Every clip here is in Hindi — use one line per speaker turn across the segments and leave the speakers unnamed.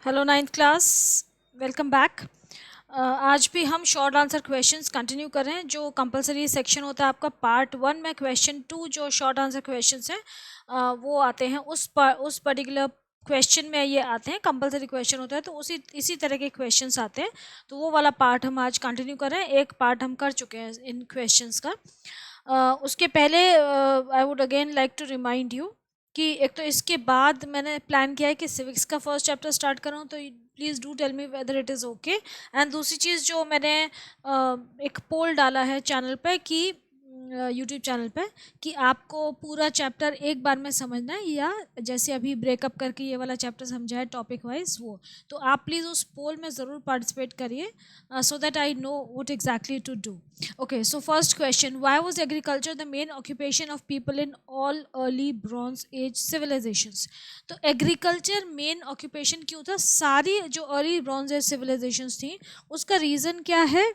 Hello ninth class, welcome back. आज भी हम शॉर्ट आंसर क्वेश्चंस कंटिन्यू कर रहे हैं। जो कंपलसरी सेक्शन होता है आपका पार्ट 1 में क्वेश्चन 2 जो शॉर्ट आंसर क्वेश्चंस हैं वो आते हैं उस पर्टिकुलर क्वेश्चन में ये आते हैं। कंपलसरी क्वेश्चन होता है तो इसी तरह के क्वेश्चंस आते हैं, तो वो वाला पार्ट हम आज कंटिन्यू कर रहे हैं। एक पार्ट हम कर चुके हैं इन क्वेश्चंस का। उसके पहले I would again like to remind you कि एक तो इसके बाद मैंने प्लान किया है कि सिविक्स का फर्स्ट चैप्टर स्टार्ट करूँ, तो please do tell me whether it is okay. And दूसरी चीज़ जो मैंने एक पोल डाला है चैनल पे कि यूट्यूब चैनल पे कि आपको पूरा चैप्टर एक बार में समझना है या जैसे अभी ब्रेकअप करके ये वाला चैप्टर समझा है टॉपिक वाइज वो, तो आप प्लीज़ उस पोल में ज़रूर पार्टिसिपेट करिए so that I know what exactly to do. Okay, so first question, why was agriculture the main occupation of people in all early Bronze Age civilizations? तो एग्रीकल्चर मेन ऑक्यूपेशन क्यों था सारी जो अर्ली ब्रॉन्ज एज सिविलाइजेशंस थी? उसका रीज़न क्या है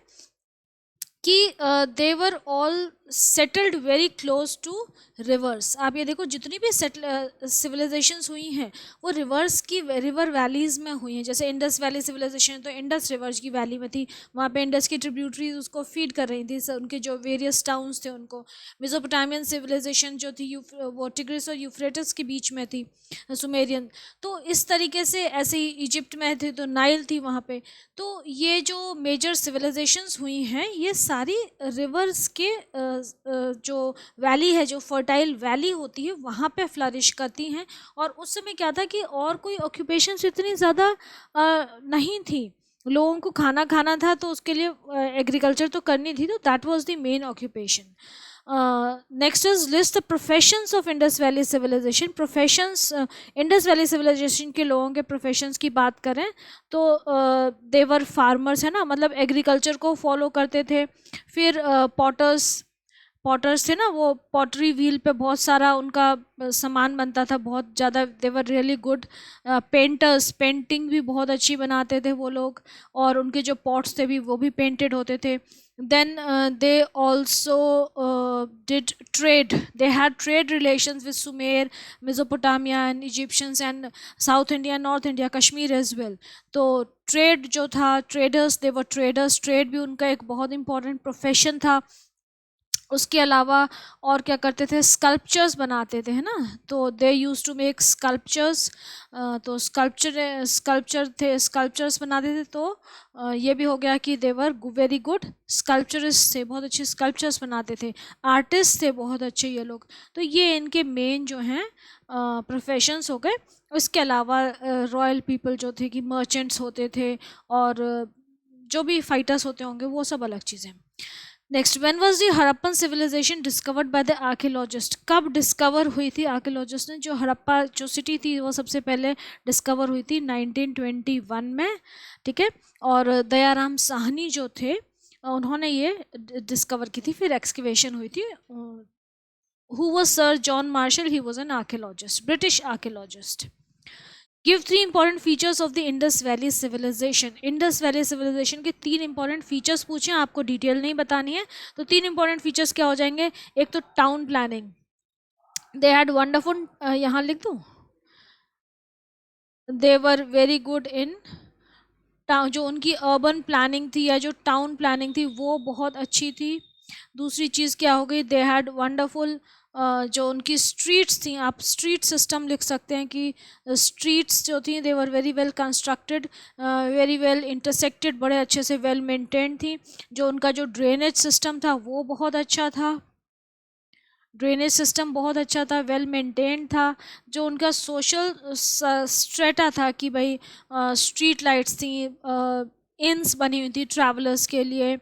कि they were all settled very close to rivers. आप ये देखो जितनी भी सिविलाइजेशंस हुई हैं वो रिवर्स की रिवर वैलीज़ में हुई हैं। जैसे इंडस वैली सिविलाइजेशन तो इंडस रिवर्स की वैली में थी, वहाँ पे इंडस की ट्रिब्यूटरीज उसको फीड कर रही थी, उनके जो वेरियस टाउन्स थे उनको। मेसोपोटामियन सिविलाइजेशन जो थी वो टिग्रिस और यूफ्रेटिस के बीच में थी, सुमेरियन। तो इस तरीके से ऐसे ही इजिप्ट में थे तो नाइल थी वहाँ पे। तो ये जो मेजर सिविलाइजेशंस हुई हैं ये सारी रिवर्स के जो वैली है, जो फर्टाइल वैली होती है वहाँ पे फ्लरिश करती हैं। और उस समय क्या था कि और कोई ऑक्यूपेशंस इतनी ज़्यादा नहीं थी, लोगों को खाना खाना था तो उसके लिए एग्रीकल्चर तो करनी थी, तो that was the main occupation. Next is list the professions of Indus valley civilization. Professions Indus valley civilization के लोगों के प्रोफेशंस की बात करें तो देवर फार्मर्स है ना, मतलब एग्रीकल्चर को फॉलो करते थे। फिर पॉटर्स थे ना, वो पॉटरी व्हील पे बहुत सारा उनका सामान बनता था, बहुत ज़्यादा। They were really good painters, painting भी बहुत अच्छी बनाते थे वो लोग, और उनके जो पॉट्स थे भी वो भी पेंटेड होते थे। then they also did trade. They had trade relations with Sumer, Mesopotamia and Egyptians and South India, North India, Kashmir as well. तो ट्रेड जो था, ट्रेडर्स, दे वर ट्रेडर्स, ट्रेड भी उनका एक बहुत इंपॉर्टेंट प्रोफेशन था। उसके अलावा और क्या करते थे, स्कल्पचर्स बनाते थे, है ना, तो दे यूज टू मेक स्कल्पचर्स। तो स्कल्पचर्स बनाते थे। तो ये भी हो गया कि देवर वेरी गुड स्कल्पचरिस्ट थे, बहुत अच्छे स्कल्पचर्स बनाते थे, आर्टिस्ट थे बहुत अच्छे ये लोग। तो ये इनके मेन जो हैं प्रोफेशंस हो गए। उसके अलावा रॉयल पीपल जो थे कि मर्चेंट्स होते थे, और जो भी फाइटर्स होते होंगे वो सब अलग चीज़ें। Next, when was the Harappan civilization discovered by the archaeologist? कब डिस्कवर हुई थी आर्कियोलॉजिस्ट ने? जो हड़प्पा जो सिटी थी वो सबसे पहले डिस्कवर हुई थी 1921 में, ठीक है। और दयाराम साहनी जो थे उन्होंने ये डिस्कवर की थी, फिर एक्सकवेशन हुई थी। Who was sir John Marshall? He was an archaeologist, British archaeologist. Give 3 important features of the Indus valley civilization. Indus valley civilization के 3 इंपॉर्टेंट फीचर्स पूछे, आपको डिटेल नहीं बतानी है। तो 3 इंपॉर्टेंट फीचर्स क्या हो जाएंगे? एक तो town planning, they had wonderful, यहाँ लिख दूँ, they were very good in town, जो उनकी अर्बन प्लानिंग थी या जो टाउन प्लानिंग थी वो बहुत अच्छी थी। दूसरी चीज़ क्या हो गई, दे हैड वंडरफुल, जो उनकी स्ट्रीट्स थी, आप स्ट्रीट सिस्टम लिख सकते हैं कि स्ट्रीट्स जो थी they were very well constructed, very well intersected, बड़े अच्छे से वेल मेंटेन थी। जो उनका जो ड्रेनेज सिस्टम था वो बहुत अच्छा था, ड्रेनेज सिस्टम बहुत अच्छा था, वेल मेंटेन था। जो उनका सोशल स्ट्रेटा था कि भाई स्ट्रीट लाइट्स थी, इन्स बनी हुई थी ट्रैवलर्स के लिए,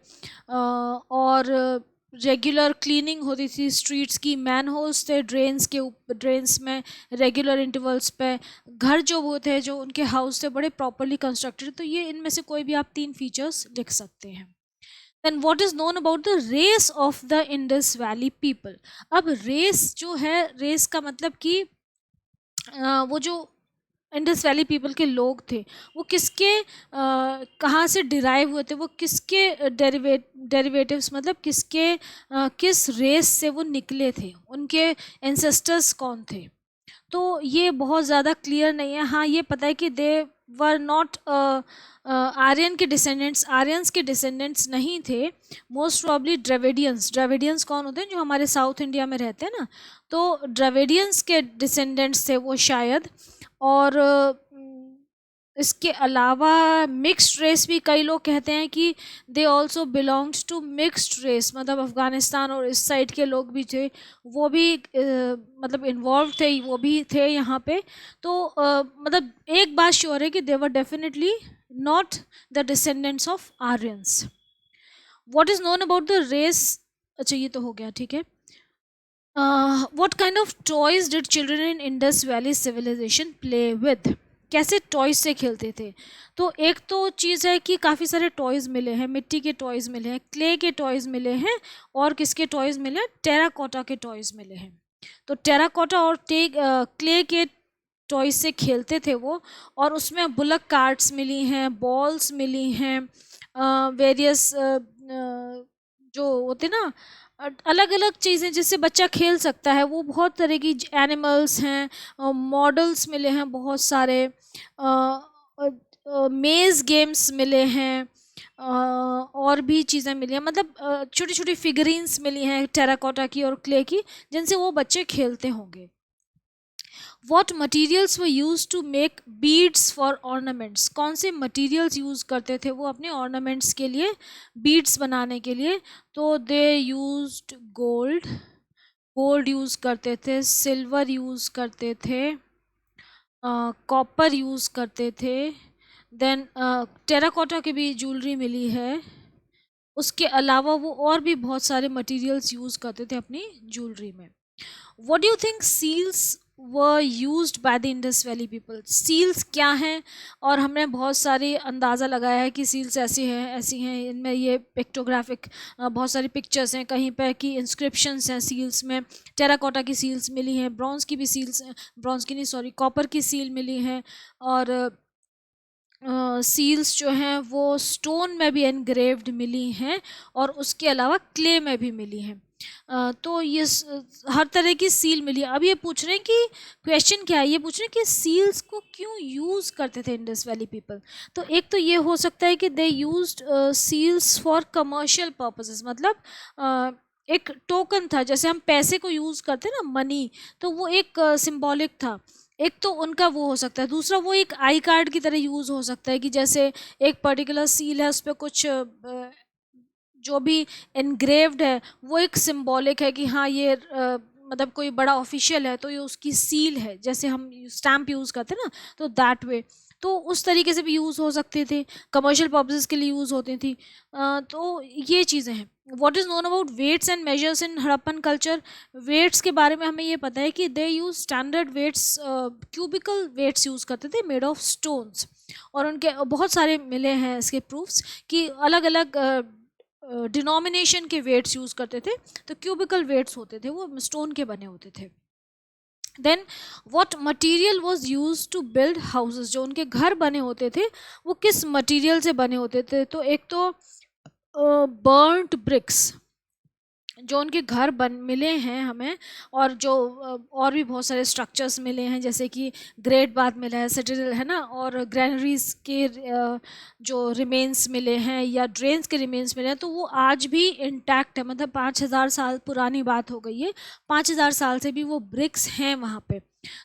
और रेगुलर क्लीनिंग होती थी स्ट्रीट्स की, मैन होल्स थे ड्रेन्स में रेगुलर इंटरवल्स पे। घर जो वो थे, जो उनके हाउस थे, बड़े प्रॉपरली कंस्ट्रक्टेड। तो ये इनमें से कोई भी आप 3 फीचर्स लिख सकते हैं। Then what is known about the race of the Indus valley people? अब रेस जो है, रेस का मतलब कि वो जो इंडस वैली पीपल के लोग थे वो किसके कहाँ से डिराइव हुए थे, वो किसके डेरिवेटिव्स, मतलब किसके किस रेस से वो निकले थे, उनके एंसेस्टर्स कौन थे? तो ये बहुत ज़्यादा क्लियर नहीं है। हाँ, ये पता है कि दे वर नॉट आर्यन के डिसेंडेंट्स, आर्यंस के डिसेंडेंट्स नहीं थे, मोस्ट प्रॉब्ली द्रविडियंस। द्रविडियंस कौन होते हैं? जो हमारे साउथ इंडिया में रहते हैं ना, तो द्रविडियंस के डिसेंडेंट्स थे वो शायद। और इसके अलावा मिक्स्ड रेस भी कई लोग कहते हैं कि they also belongs to mixed race, मतलब अफ़गानिस्तान और इस साइड के लोग भी थे, वो भी मतलब इन्वॉल्व थे, वो भी थे यहाँ पे। तो मतलब एक बात श्योर है कि they were definitely not the descendants of Aryans. What is known about the race? अच्छा, ये तो हो गया, ठीक है। What kind of toys did children in Indus Valley civilization play with? कैसे टॉयज से खेलते थे? तो एक तो चीज़ है कि काफ़ी सारे टॉयज़ मिले हैं, मिट्टी के टॉयज़ मिले हैं, क्ले के टॉयज़ मिले हैं, और किसके टॉयज़ मिले हैं? टेराकोटा के टॉयज़ मिले हैं। तो टेराकोटा और क्ले के टॉयज़ से खेलते थे वो, और उसमें बुलक कार्ट्स मिली हैं, बॉल्स मिली हैं, वेरियस जो होते ना अलग अलग चीज़ें जिससे बच्चा खेल सकता है, वो बहुत तरह की एनिमल्स हैं, मॉडल्स मिले हैं बहुत सारे, मेज़ गेम्स मिले हैं, और भी चीज़ें मिली हैं, मतलब छोटी छोटी फिगरीन्स मिली हैं टेराकोटा की और क्ले की, जिनसे वो बच्चे खेलते होंगे। What materials were used to make beads for ornaments? कौन से materials यूज़ करते थे वो अपने ornaments के लिए, beads बनाने के लिए? तो they used gold, gold use करते थे, silver यूज़ करते थे, कॉपर यूज़ करते थे, देन टेराकोटा की भी ज्वेलरी मिली है। उसके अलावा वो और भी बहुत सारे मटेरियल्स यूज़ करते थे अपनी ज्वेलरी में। What do you think seals were used by the Indus Valley people? Seals क्या हैं? और हमने बहुत सारी अंदाज़ा लगाया है कि सील्स ऐसी हैं, ऐसी हैं, इनमें ये पिक्टोग्राफिक बहुत सारी पिक्चर्स हैं, कहीं पर कि इंस्क्रिप्शंस हैं सील्स में। टेराकोटा की सील्स मिली हैं, ब्रॉन्ज़ की भी सील्स, ब्रॉन्ज़ की नहीं सॉरी, कॉपर की सील मिली हैं, और सील्स जो हैं वो स्टोन में भी एनग्रेव्ड मिली हैं, और उसके अलावा क्ले में भी मिली हैं। तो ये हर तरह की सील मिली है। अब ये पूछ रहे हैं कि क्वेश्चन क्या है, ये पूछ रहे हैं कि सील्स को क्यों यूज़ करते थे इंडस वैली पीपल। तो एक तो ये हो सकता है कि they used seals for commercial purposes, मतलब एक टोकन था, जैसे हम पैसे को यूज़ करते हैं ना, मनी, तो वो एक सिंबॉलिक था। एक तो उनका वो हो सकता है, दूसरा वो एक आई कार्ड की तरह यूज़ हो सकता है कि जैसे एक पर्टिकुलर सील है, उस पर कुछ जो भी एनग्रेव्ड है वो एक सिंबॉलिक है कि हाँ ये मतलब कोई बड़ा ऑफिशियल है तो ये उसकी सील है, जैसे हम स्टैम्प यूज़ करते हैं ना, तो दैट वे। तो उस तरीके से भी यूज़ हो सकते थे, कमर्शियल पर्पसेस के लिए यूज़ होती थी। तो ये चीज़ें हैं। What is known about weights and measures in Harappan culture? Weights के बारे में हमें ये पता है कि they use standard weights, cubical weights use करते थे मेड ऑफ स्टोन्स, और उनके बहुत सारे मिले हैं इसके प्रूफ्स कि अलग अलग डिनोमिनेशन के वेट्स यूज़ करते थे। तो क्यूबिकल वेट्स होते थे, वो स्टोन के बने होते थे। Then what material was used to build houses? जो उनके घर बने होते थे वो किस मटेरियल से बने होते थे? तो एक तो बर्न्ट ब्रिक्स, जो उनके घर बन मिले हैं हमें, और जो और भी बहुत सारे स्ट्रक्चर्स मिले हैं, जैसे कि ग्रेट बाथ मिला है, सिटाडेल है ना, और ग्रैनरीज के जो रिमेन्स मिले हैं या ड्रेन्स के रिमेन्स मिले हैं, तो वो आज भी इंटैक्ट है, मतलब 5000 साल पुरानी बात हो गई है, 5000 साल से भी वो ब्रिक्स हैं वहाँ पे।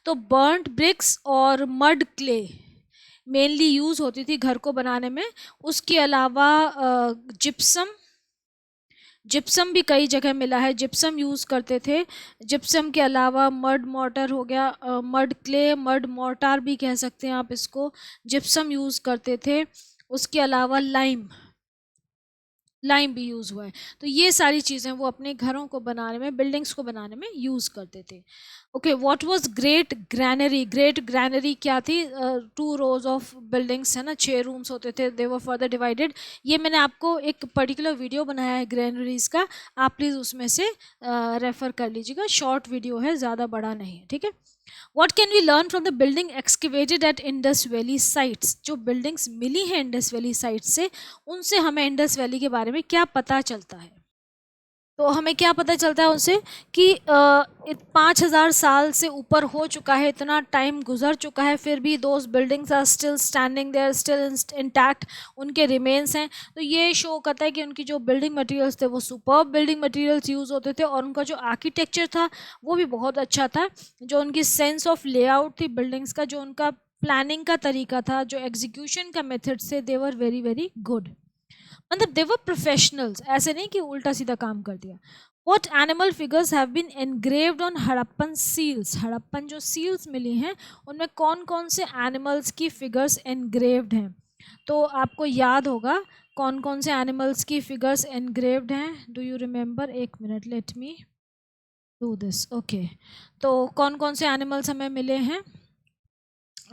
तो बर्न्ट ब्रिक्स और मड क्ले मेनली यूज़ होती थी घर को बनाने में। उसके अलावा जिप्सम, जिप्सम भी कई जगह मिला है, जिप्सम यूज़ करते थे। जिप्सम के अलावा मड मॉर्टर हो गया, मड क्ले, मड मॉर्टार भी कह सकते हैं आप इसको, जिप्सम यूज़ करते थे। उसके अलावा लाइम, लाइम भी यूज़ हुआ है। तो ये सारी चीज़ें वो अपने घरों को बनाने में, बिल्डिंग्स को बनाने में यूज़ करते थे। Okay, what was great granary? Great granary क्या थी? 2 रोज ऑफ बिल्डिंग्स है ना, 6 रूम्स होते थे, दे वर फर्दर डिवाइडेड। ये मैंने आपको एक पर्टिकुलर वीडियो बनाया है ग्रैनरीज का, आप प्लीज़ उसमें से रेफ़र कर लीजिएगा, शॉर्ट वीडियो है, ज़्यादा बड़ा नहीं है, ठीक है। What can we learn from the building excavated at Indus Valley sites? जो बिल्डिंग्स मिली हैं इंडस वैली साइट से, उनसे हमें इंडस वैली के बारे में क्या पता चलता है? तो हमें क्या पता चलता है उनसे कि 5,000 साल से ऊपर हो चुका है, इतना टाइम गुजर चुका है, फिर भी those buildings are still standing, they are still intact, उनके रिमेन्स हैं। तो ये शो करता है कि उनकी जो बिल्डिंग मटेरियल्स थे वो सुपर्ब बिल्डिंग मटेरियल्स यूज़ होते थे, और उनका जो आर्किटेक्चर था वो भी बहुत अच्छा था। जो उनकी सेंस ऑफ लेआउट थी बिल्डिंग्स का, जो उनका प्लानिंग का तरीका था, जो एग्जीक्यूशन का मेथड से, दे वर वेरी वेरी गुड। मतलब दे वर प्रोफेशनल्स, ऐसे नहीं कि उल्टा सीधा काम कर दिया। What animal figures have been engraved on Harappan seals? Harappan जो सील्स मिली हैं उनमें कौन कौन से एनिमल्स की फिगर्स एनग्रेव्ड हैं? तो आपको याद होगा कौन कौन से एनिमल्स की फिगर्स एनग्रेव्ड हैं। Do you remember? एक minute, let me do this. Okay, तो कौन कौन से एनिमल्स हमें मिले हैं?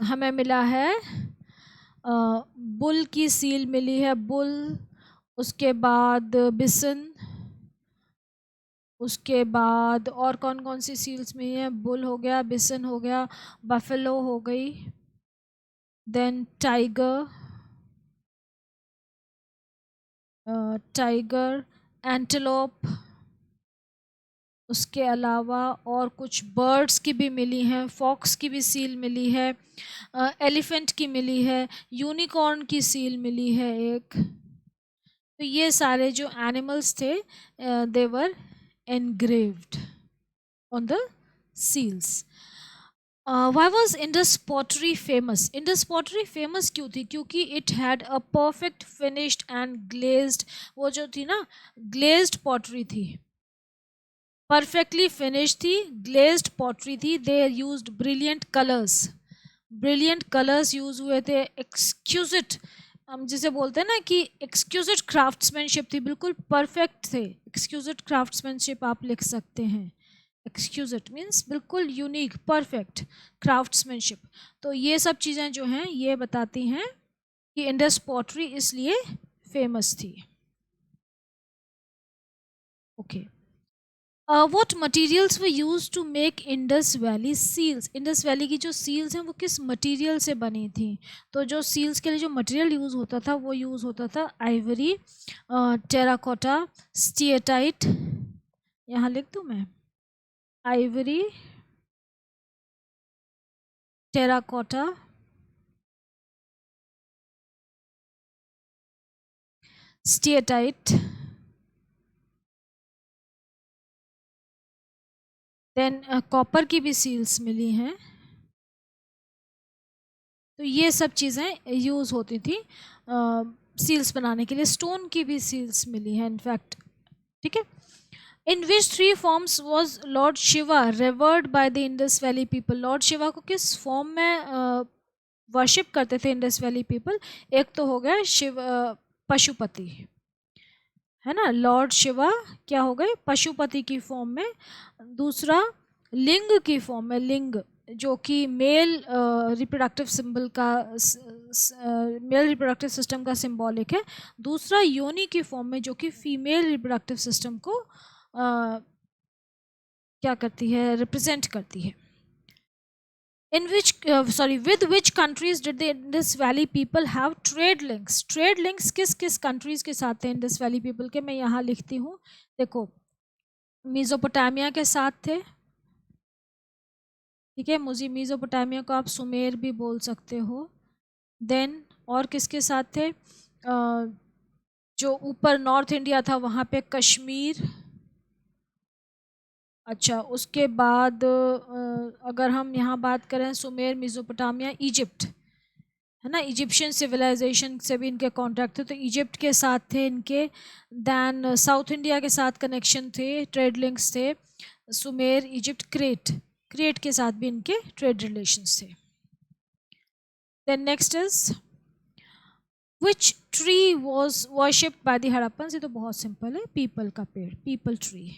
हमें मिला है बुल की सील मिली है, बुल, उसके बाद बिसन, उसके बाद और कौन कौन सी सील्स में है? बुल हो गया, बिसन हो गया, बफेलो हो गई, देन टाइगर, टाइगर, एंटेलोप, उसके अलावा और कुछ बर्ड्स की भी मिली हैं, फॉक्स की भी सील मिली है, एलिफेंट की मिली है, यूनिकॉर्न की सील मिली है एक। तो ये सारे जो एनिमल्स थे दे वर engraved on the seals. Why was Indus pottery famous? Indus pottery famous क्यों थी? क्योंकि it had a perfect finished and glazed, वो जो थी ना glazed pottery थी, perfectly finished थी, glazed pottery थी, they used brilliant colors, brilliant colours use हुए थे, एक्सक्यूजिट, हम जिसे बोलते हैं ना कि एक्सक्यूजिट क्राफ्ट्समैनशिप थी, बिल्कुल परफेक्ट थे। एक्सक्यूजिट क्राफ्ट्समैनशिप आप लिख सकते हैं, एक्सक्यूजिट मीन्स बिल्कुल यूनिक, परफेक्ट क्राफ्ट्समैनशिप। तो ये सब चीज़ें जो हैं ये बताती हैं कि इंडस पॉटरी इसलिए फेमस थी। Okay, what materials were used to make Indus Valley seals? Indus valley की जो सील्स हैं वो किस मटेरियल से बनी थी? तो जो सील्स के लिए जो मटेरियल यूज़ होता था वो यूज़ होता था आइवरी, टेराकोटा, स्टीएटाइट, यहाँ लिख दूँ मैं, Ivory, terracotta, steatite, than copper की भी सील्स मिली हैं। तो ये सब चीज़ें यूज़ होती थी सील्स बनाने के लिए। स्टोन की भी सील्स मिली हैं इनफैक्ट, ठीक है। In which three forms was Lord Shiva revered by the Indus valley people? Lord Shiva को किस फॉर्म में वर्शिप करते थे इंडस वैली पीपल? एक तो हो गया शिव पशुपति, है ना, लॉर्ड शिवा क्या हो गए? पशुपति की फॉर्म में। दूसरा लिंग की फॉर्म में, लिंग जो कि मेल रिप्रोडक्टिव सिंबल का, मेल रिप्रोडक्टिव सिस्टम का सिंबॉलिक है। दूसरा योनि की फॉर्म में जो कि फीमेल रिप्रोडक्टिव सिस्टम को क्या करती है? रिप्रेजेंट करती है। In which with which countries did the Indus Valley people have trade links? Trade links किस किस countries के साथ थे Indus Valley people के? मैं यहाँ लिखती हूँ, देखो, मेसोपोटामिया के साथ थे, ठीक है, मुझे मेसोपोटामिया को आप सुमेर भी बोल सकते हो। देन और किसके साथ थे? जो ऊपर नॉर्थ इंडिया था वहाँ पे कश्मीर। अच्छा, उसके बाद अगर हम यहाँ बात करें सुमेर, मेसोपोटामिया, इजिप्ट, है ना, इजिप्शियन सिविलाइजेशन से भी इनके कॉन्टैक्ट थे, तो इजिप्ट के साथ थे इनके। दैन साउथ इंडिया के साथ कनेक्शन थे, ट्रेड लिंक्स थे, सुमेर, इजिप्ट, क्रेट, क्रेट के साथ भी इनके ट्रेड रिलेशंस थे। Then next is which tree was worshipped by the Harappan? ये तो बहुत सिंपल है, पीपल का पेड़, peepal tree.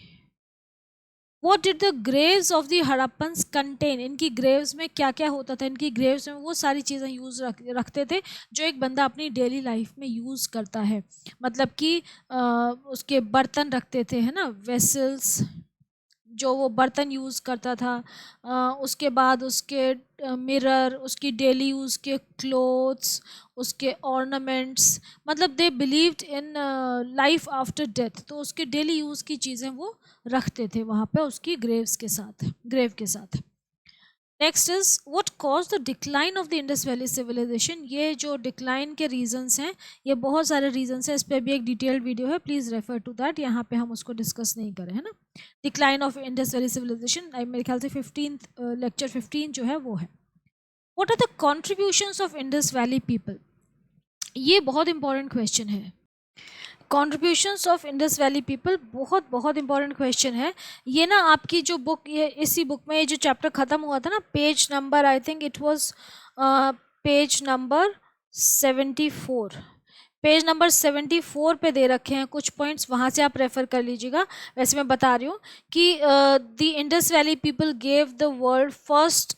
What did the graves of the Harappans contain? इनकी ग्रेव्स में क्या क्या होता था? इनकी ग्रेव्स में वो सारी चीज़ें यूज़ रखते थे जो एक बंदा अपनी डेली लाइफ में यूज़ करता है, मतलब कि उसके बर्तन रखते थे, है ना, वेसल्स, जो वो बर्तन यूज़ करता था, उसके बाद उसके मिरर, उसकी डेली यूज़ के क्लोथ्स, उसके ऑर्नामेंट्स, मतलब they believed in life after death. तो उसके डेली यूज़ की चीज़ें वो रखते थे वहाँ पे उसकी ग्रेव के साथ। Next is what cause the decline of the Indus valley civilisation. ये जो डिक्लाइन के रीजंस हैं, ये बहुत सारे रीजंस हैं, इस पर भी एक डिटेल्ड वीडियो है, प्लीज़ रेफर टू दैट, यहाँ पे हम उसको डिस्कस नहीं करें, है ना। Decline of Indus valley civilisation मेरे ख्याल से 15th लेक्चर 15 जो है वो है। What are the contributions of Indus valley people. ये बहुत इंपॉर्टेंट क्वेश्चन है। Contributions of Indus valley people बहुत बहुत इंपॉर्टेंट क्वेश्चन है। ये ना आपकी जो बुक, ये इसी बुक में ये जो चैप्टर ख़त्म हुआ था ना, page number I think it was page number 74, page number 74 पे दे रखे हैं कुछ पॉइंट्स, वहाँ से आप रेफ़र कर लीजिएगा। वैसे मैं बता रही हूँ कि the Indus valley people gave the world first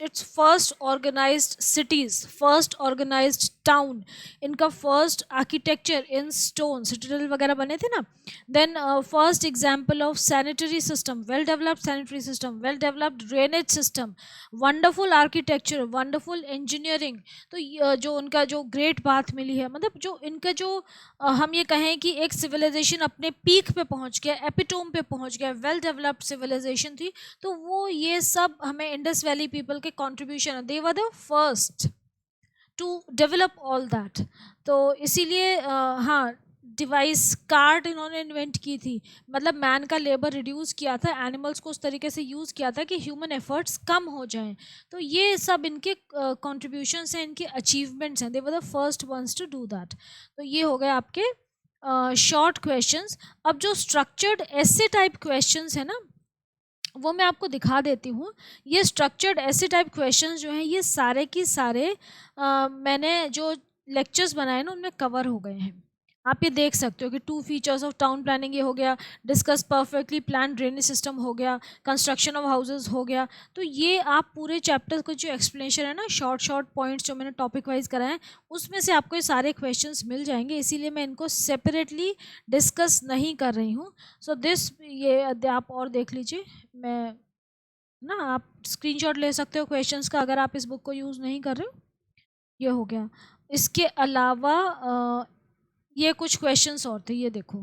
its first organised cities, first organised town, इनका first architecture in stone, citadel वगैरह बने थे ना। Then first example of sanitary system, well developed sanitary system, well developed drainage system, wonderful architecture, wonderful engineering. तो जो उनका जो ग्रेट बात मिली है, मतलब जो इनका जो हम ये कहें कि एक सिविलाइजेशन अपने पीक पे पहुंच गया, एपिटोम पे पहुंच गया, वेल डेवलप्ड सिविलाइजेशन थी, तो वो ये सब हमें इंडस वैली पीपल के कंट्रीब्यूशन है, they were the first to develop all that. तो इसीलिए हाँ, डिवाइस कार्ट इन्होंने इन्वेंट की थी, मतलब मैन का लेबर रिड्यूस किया था, एनिमल्स को उस तरीके से यूज़ किया था कि ह्यूमन एफर्ट्स कम हो जाएं। तो ये सब इनके कॉन्ट्रीब्यूशंस हैं, इनके अचीवमेंट्स हैं, they were the first ones to do that. तो ये हो गए आपके शॉर्ट क्वेश्चंस। अब जो स्ट्रक्चर्ड ऐसे टाइप क्वेश्चंस है ना, वो मैं आपको दिखा देती हूँ। ये स्ट्रक्चर्ड ऐसे टाइप क्वेश्चंस जो हैं, ये सारे की सारे मैंने जो लेक्चर्स बनाए ना उनमें कवर हो गए हैं। आप ये देख सकते हो कि 2 फीचर्स ऑफ टाउन प्लानिंग ये हो गया, discuss perfectly plan drainage system हो गया, कंस्ट्रक्शन ऑफ हाउसेज हो गया। तो ये आप पूरे चैप्टर को जो एक्सप्लेनेशन है ना, शॉर्ट शॉर्ट पॉइंट्स जो मैंने टॉपिक वाइज कराए हैं, उसमें से आपको ये सारे क्वेश्चंस मिल जाएंगे, इसीलिए मैं इनको सेपरेटली डिस्कस नहीं कर रही हूँ। सो दिस ये आप और देख लीजिए, मैं ना आप स्क्रीनशॉट ले सकते हो क्वेश्चंस का अगर आप इस बुक को यूज़ नहीं कर रहे हो। ये हो गया। इसके अलावा ये कुछ क्वेश्चंस और थे, ये देखो,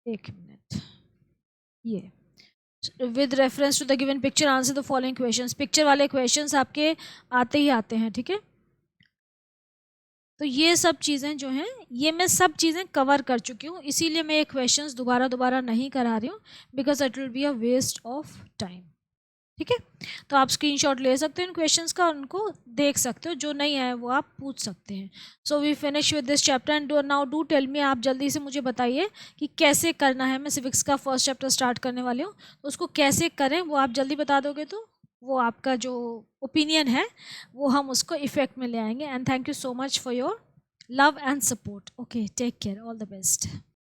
एक मिनट, ये with reference to the given picture answer the following questions. Picture वाले क्वेश्चंस आपके आते ही आते हैं, ठीक है। तो ये सब चीज़ें जो हैं, ये मैं सब चीज़ें कवर कर चुकी हूँ, इसीलिए मैं ये क्वेश्चंस दोबारा नहीं करा रही हूँ, because it will be a waste of time, ठीक है। तो आप स्क्रीनशॉट ले सकते हो इन क्वेश्चंस का, उनको देख सकते हो, जो नहीं आए वो आप पूछ सकते हैं। So we finish with this chapter and now do tell me, आप जल्दी से मुझे बताइए कि कैसे करना है। मैं सिविक्स का फर्स्ट चैप्टर स्टार्ट करने वाली हूँ, तो उसको कैसे करें वो आप जल्दी बता दोगे तो वो आपका जो ओपिनियन है वो हम उसको इफेक्ट में ले आएंगे। And thank you so much for your love and support. Okay, take care, all the best.